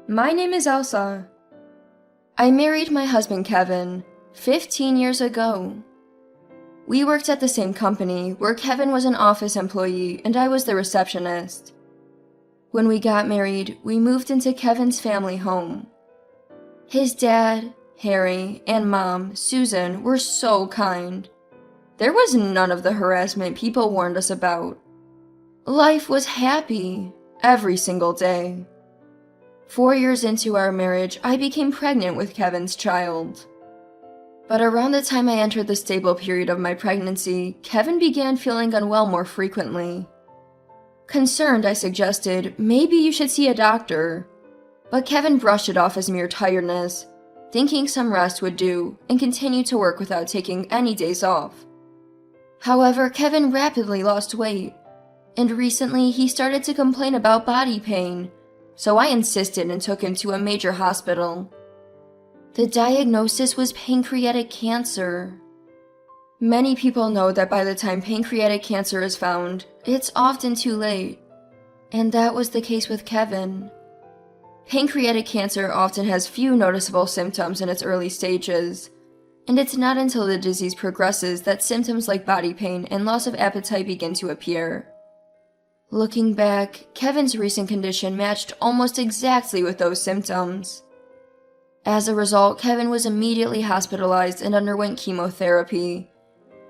My name is Elsa. I married my husband Kevin 15 years ago. We worked at the same company where Kevin was an office employee and I was the receptionist. When we got married, we moved into Kevin's family home. His dad, Harry, and mom, Susan, were so kind. There was none of the harassment people warned us about. Life was happy every single day. 4 years into our marriage, I became pregnant with Kevin's child. But around the time I entered the stable period of my pregnancy, Kevin began feeling unwell more frequently. Concerned, I suggested, maybe you should see a doctor. But Kevin brushed it off as mere tiredness, thinking some rest would do, and continued to work without taking any days off. However, Kevin rapidly lost weight, and recently he started to complain about body pain, so I insisted and took him to a major hospital. The diagnosis was pancreatic cancer. Many people know that by the time pancreatic cancer is found, it's often too late, and that was the case with Kevin. Pancreatic cancer often has few noticeable symptoms in its early stages, and it's not until the disease progresses that symptoms like body pain and loss of appetite begin to appear. Looking back, Kevin's recent condition matched almost exactly with those symptoms. As a result, Kevin was immediately hospitalized and underwent chemotherapy,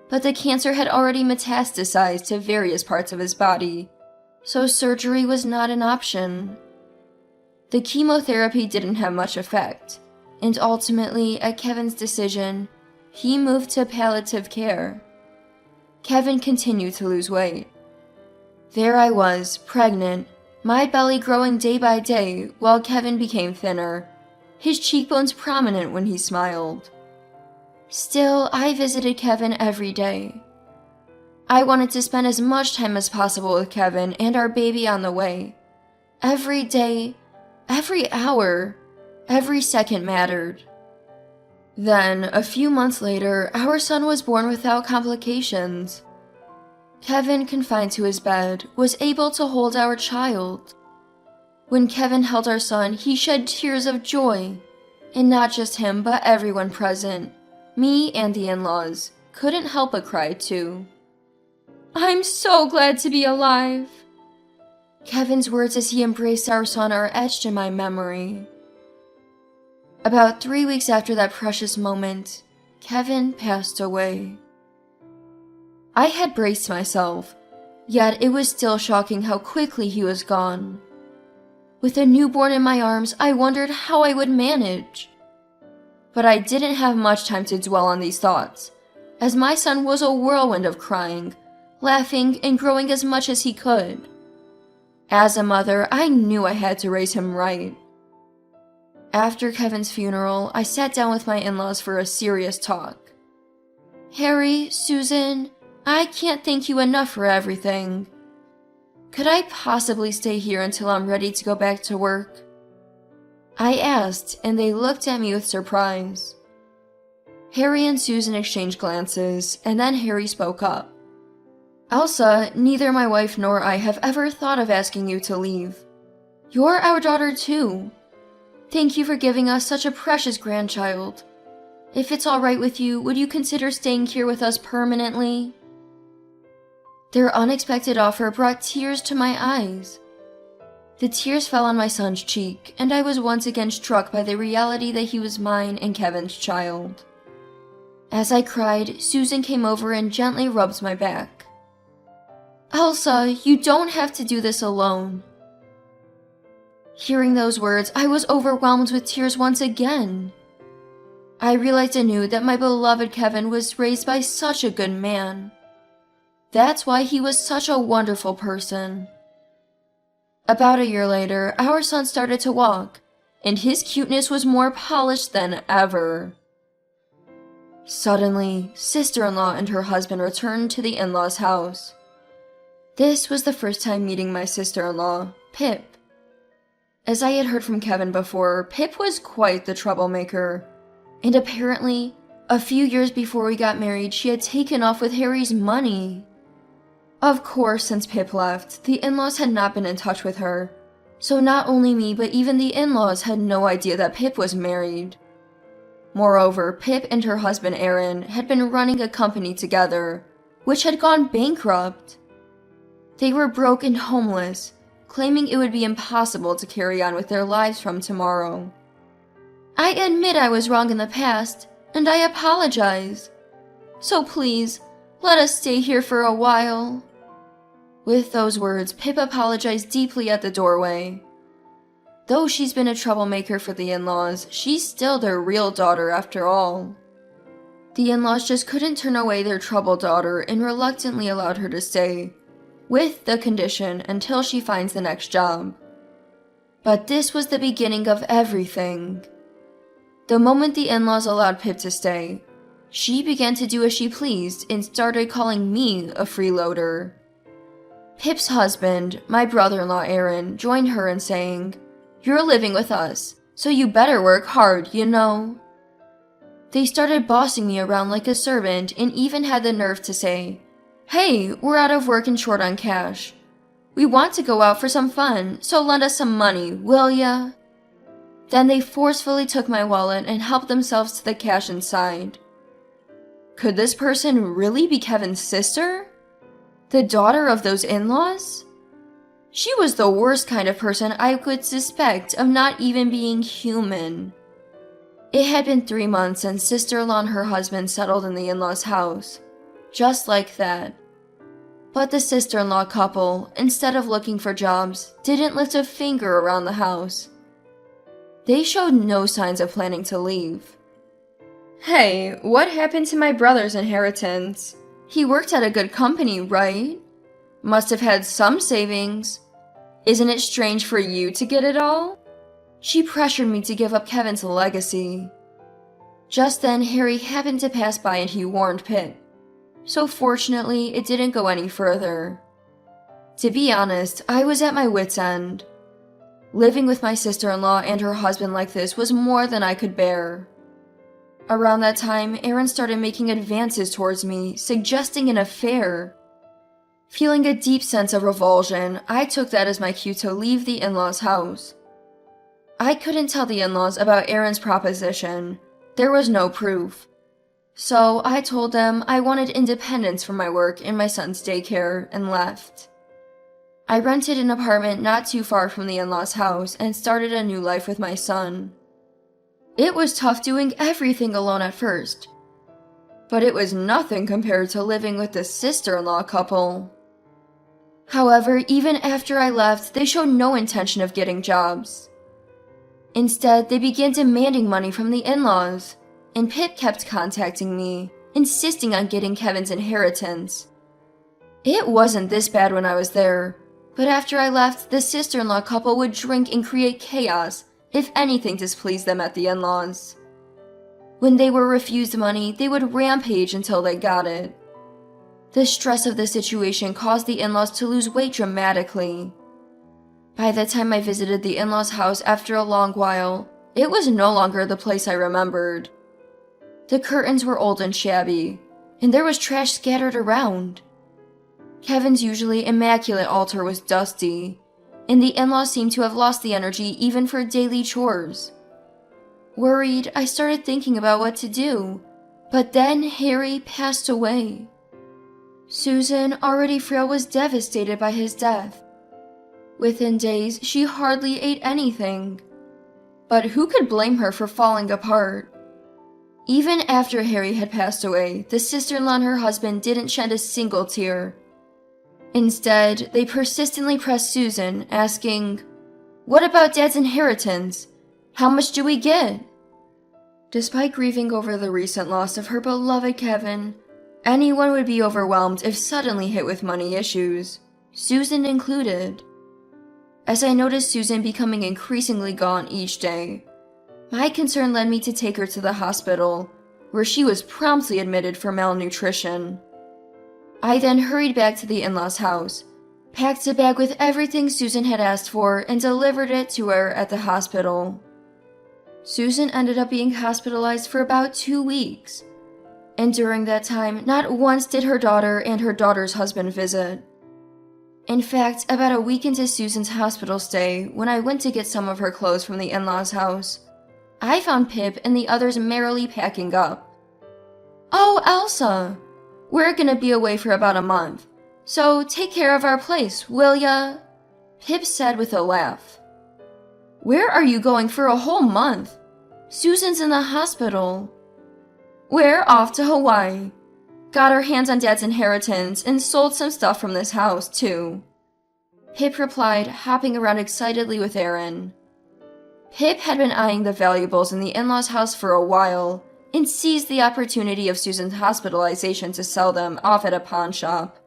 but the cancer had already metastasized to various parts of his body, so surgery was not an option. The chemotherapy didn't have much effect, and ultimately, at Kevin's decision, he moved to palliative care. Kevin continued to lose weight. There I was, pregnant, my belly growing day by day while Kevin became thinner, his cheekbones prominent when he smiled. Still, I visited Kevin every day. I wanted to spend as much time as possible with Kevin and our baby on the way. Every day, every hour, every second mattered. Then, a few months later, our son was born without complications. Kevin, confined to his bed, was able to hold our child. When Kevin held our son, he shed tears of joy, and not just him, but everyone present, me and the in-laws, couldn't help but cry too. "I'm so glad to be alive." Kevin's words as he embraced our son are etched in my memory. About 3 weeks after that precious moment, Kevin passed away. I had braced myself, yet it was still shocking how quickly he was gone. With a newborn in my arms, I wondered how I would manage. But I didn't have much time to dwell on these thoughts, as my son was a whirlwind of crying, laughing, and growing as much as he could. As a mother, I knew I had to raise him right. After Kevin's funeral, I sat down with my in-laws for a serious talk. "Harry, Susan, I can't thank you enough for everything. Could I possibly stay here until I'm ready to go back to work?" I asked, and they looked at me with surprise. Harry and Susan exchanged glances, and then Harry spoke up. "Elsa, neither my wife nor I have ever thought of asking you to leave. You're our daughter too. Thank you for giving us such a precious grandchild. If it's all right with you, would you consider staying here with us permanently?" Their unexpected offer brought tears to my eyes. The tears fell on my son's cheek, and I was once again struck by the reality that he was mine and Kevin's child. As I cried, Susan came over and gently rubbed my back. "Elsa, you don't have to do this alone." Hearing those words, I was overwhelmed with tears once again. I realized anew that my beloved Kevin was raised by such a good man. That's why he was such a wonderful person. About a year later, our son started to walk, and his cuteness was more polished than ever. Suddenly, sister-in-law and her husband returned to the in-laws' house. This was the first time meeting my sister-in-law, Pip. As I had heard from Kevin before, Pip was quite the troublemaker, and apparently, a few years before we got married, she had taken off with Harry's money. Of course, since Pip left, the in-laws had not been in touch with her, So not only me, but even the in-laws had no idea that Pip was married. Moreover, Pip and her husband Aaron had been running a company together, which had gone bankrupt. They were broke and homeless, claiming it would be impossible to carry on with their lives from tomorrow. I admit I was wrong in the past, and I apologize. So please, let us stay here for a while. With those words, Pip apologized deeply at the doorway. Though she's been a troublemaker for the in-laws, she's still their real daughter after all. The in-laws just couldn't turn away their troubled daughter and reluctantly allowed her to stay, with the condition until she finds the next job. But this was the beginning of everything. The moment the in-laws allowed Pip to stay, she began to do as she pleased and started calling me a freeloader. Pip's husband, my brother-in-law Aaron, joined her in saying, "You're living with us, so you better work hard, you know." They started bossing me around like a servant and even had the nerve to say, "Hey, we're out of work and short on cash. We want to go out for some fun, so lend us some money, will ya?" Then they forcefully took my wallet and helped themselves to the cash inside. Could this person really be Kevin's sister? The daughter of those in-laws? She was the worst kind of person I could suspect of not even being human. It had been 3 months since sister-in-law and her husband settled in the in-laws' house. Just like that. But the sister-in-law couple, instead of looking for jobs, didn't lift a finger around the house. They showed no signs of planning to leave. "Hey, what happened to my brother's inheritance? He worked at a good company, right? Must have had some savings. Isn't it strange for you to get it all?" She pressured me to give up Kevin's legacy. Just then, Harry happened to pass by and he warned Pip. So fortunately, it didn't go any further. To be honest, I was at my wit's end. Living with my sister-in-law and her husband like this was more than I could bear. Around that time, Aaron started making advances towards me, suggesting an affair. Feeling a deep sense of revulsion, I took that as my cue to leave the in-laws' house. I couldn't tell the in-laws about Aaron's proposition. There was no proof. So I told them I wanted independence from my work in my son's daycare and left. I rented an apartment not too far from the in-laws' house and started a new life with my son. It was tough doing everything alone at first, but it was nothing compared to living with the sister-in-law couple. However, even after I left, they showed no intention of getting jobs. Instead, they began demanding money from the in-laws, and Pip kept contacting me, insisting on getting Kevin's inheritance. It wasn't this bad when I was there, but after I left, the sister-in-law couple would drink and create chaos if anything displeased them at the in-laws. When they were refused money, they would rampage until they got it. The stress of the situation caused the in-laws to lose weight dramatically. By the time I visited the in-laws' house after a long while, it was no longer the place I remembered. The curtains were old and shabby, and there was trash scattered around. Kevin's usually immaculate altar was dusty, and the in-laws seemed to have lost the energy even for daily chores. Worried, I started thinking about what to do, but then Harry passed away. Susan, already frail, was devastated by his death. Within days, she hardly ate anything. But who could blame her for falling apart? Even after Harry had passed away, the sister-in-law and her husband didn't shed a single tear. Instead, they persistently pressed Susan, asking, "What about Dad's inheritance? How much do we get?" Despite grieving over the recent loss of her beloved Kevin, anyone would be overwhelmed if suddenly hit with money issues, Susan included. As I noticed Susan becoming increasingly gaunt each day, my concern led me to take her to the hospital, where she was promptly admitted for malnutrition. I then hurried back to the in-laws' house, packed a bag with everything Susan had asked for, and delivered it to her at the hospital. Susan ended up being hospitalized for about 2 weeks, and during that time, not once did her daughter and her daughter's husband visit. In fact, about a week into Susan's hospital stay, when I went to get some of her clothes from the in-laws' house, I found Pip and the others merrily packing up. "Oh, Elsa, we're gonna be away for about a month, so take care of our place, will ya?" Pip said with a laugh. "Where are you going for a whole month? Susan's in the hospital." "We're off to Hawaii. Got our hands on Dad's inheritance and sold some stuff from this house, too," Pip replied, hopping around excitedly with Aaron. Pip had been eyeing the valuables in the in-laws' house for a while and seized the opportunity of Susan's hospitalization to sell them off at a pawn shop.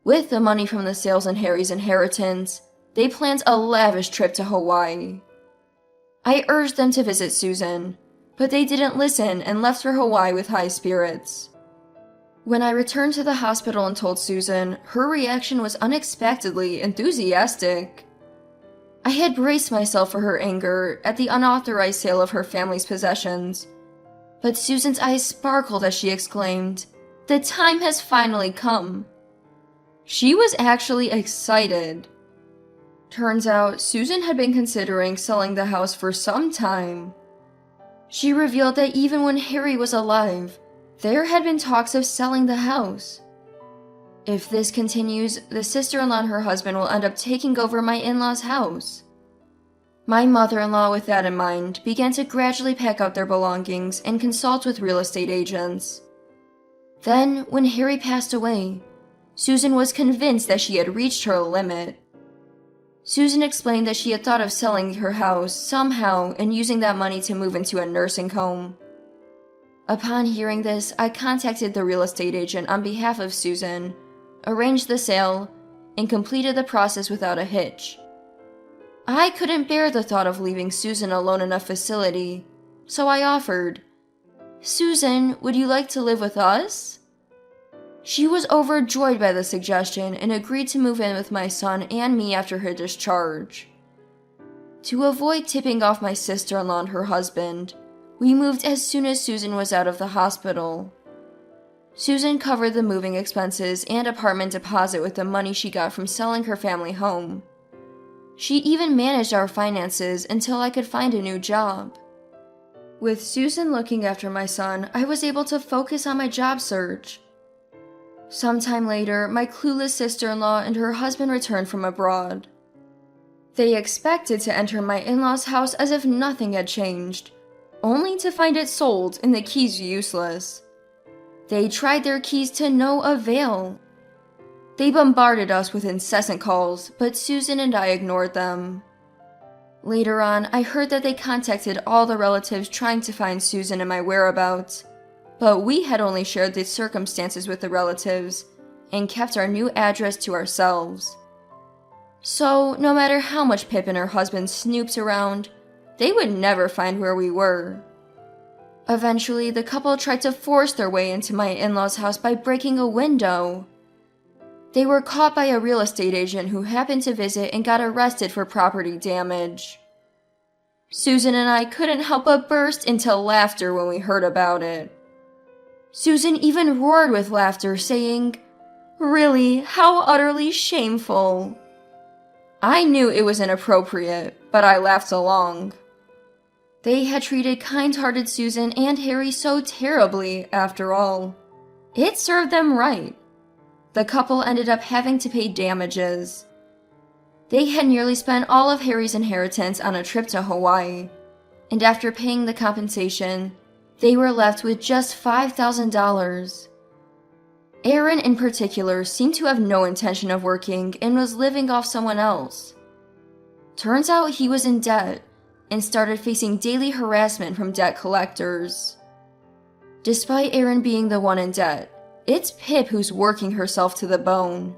With the money from the sales and Harry's inheritance, they planned a lavish trip to Hawaii. I urged them to visit Susan, but they didn't listen and left for Hawaii with high spirits. When I returned to the hospital and told Susan, her reaction was unexpectedly enthusiastic. I had braced myself for her anger at the unauthorized sale of her family's possessions, but Susan's eyes sparkled as she exclaimed, "The time has finally come." She was actually excited. Turns out, Susan had been considering selling the house for some time. She revealed that even when Harry was alive, there had been talks of selling the house. If this continues, the sister-in-law and her husband will end up taking over my in-laws' house. My mother-in-law, with that in mind, began to gradually pack out their belongings and consult with real estate agents. Then, when Harry passed away, Susan was convinced that she had reached her limit. Susan explained that she had thought of selling her house somehow and using that money to move into a nursing home. Upon hearing this, I contacted the real estate agent on behalf of Susan, arranged the sale, and completed the process without a hitch. I couldn't bear the thought of leaving Susan alone in a facility, so I offered, "Susan, would you like to live with us?" She was overjoyed by the suggestion and agreed to move in with my son and me after her discharge. To avoid tipping off my sister-in-law and her husband, we moved as soon as Susan was out of the hospital. Susan covered the moving expenses and apartment deposit with the money she got from selling her family home. She even managed our finances until I could find a new job. With Susan looking after my son, I was able to focus on my job search. Sometime later, my clueless sister-in-law and her husband returned from abroad. They expected to enter my in-laws' house as if nothing had changed, only to find it sold and the keys useless. They tried their keys to no avail. They bombarded us with incessant calls, but Susan and I ignored them. Later on, I heard that they contacted all the relatives trying to find Susan and my whereabouts, but we had only shared the circumstances with the relatives and kept our new address to ourselves. So, no matter how much Pip and her husband snooped around, they would never find where we were. Eventually, the couple tried to force their way into my in-laws' house by breaking a window. They were caught by a real estate agent who happened to visit and got arrested for property damage. Susan and I couldn't help but burst into laughter when we heard about it. Susan even roared with laughter, saying, "Really, how utterly shameful." I knew it was inappropriate, but I laughed along. They had treated kind-hearted Susan and Harry so terribly, after all. It served them right. The couple ended up having to pay damages. They had nearly spent all of Harry's inheritance on a trip to Hawaii, and after paying the compensation, they were left with just $5,000. Aaron in particular seemed to have no intention of working and was living off someone else. Turns out he was in debt and started facing daily harassment from debt collectors. Despite Aaron being the one in debt, it's Pip who's working herself to the bone.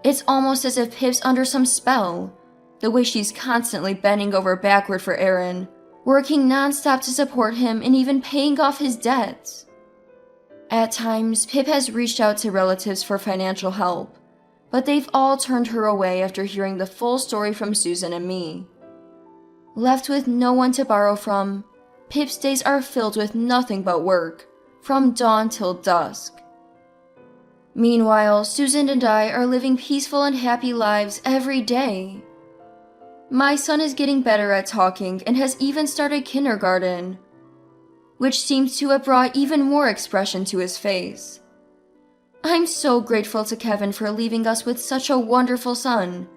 It's almost as if Pip's under some spell, the way she's constantly bending over backward for Aaron, working nonstop to support him and even paying off his debts. At times, Pip has reached out to relatives for financial help, but they've all turned her away after hearing the full story from Susan and me. Left with no one to borrow from, Pip's days are filled with nothing but work, from dawn till dusk. Meanwhile, Susan and I are living peaceful and happy lives every day. My son is getting better at talking and has even started kindergarten, which seems to have brought even more expression to his face. I'm so grateful to Kevin for leaving us with such a wonderful son,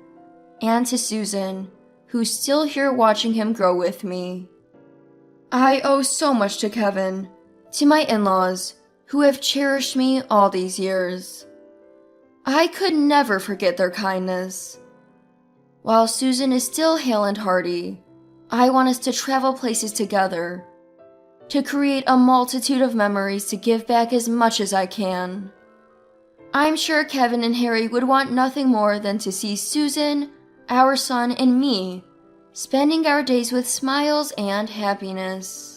and to Susan, who's still here watching him grow with me. I owe so much to Kevin, to my in-laws, who have cherished me all these years. I could never forget their kindness. While Susan is still hale and hearty, I want us to travel places together, to create a multitude of memories to give back as much as I can. I'm sure Kevin and Harry would want nothing more than to see Susan, our son, and me spending our days with smiles and happiness.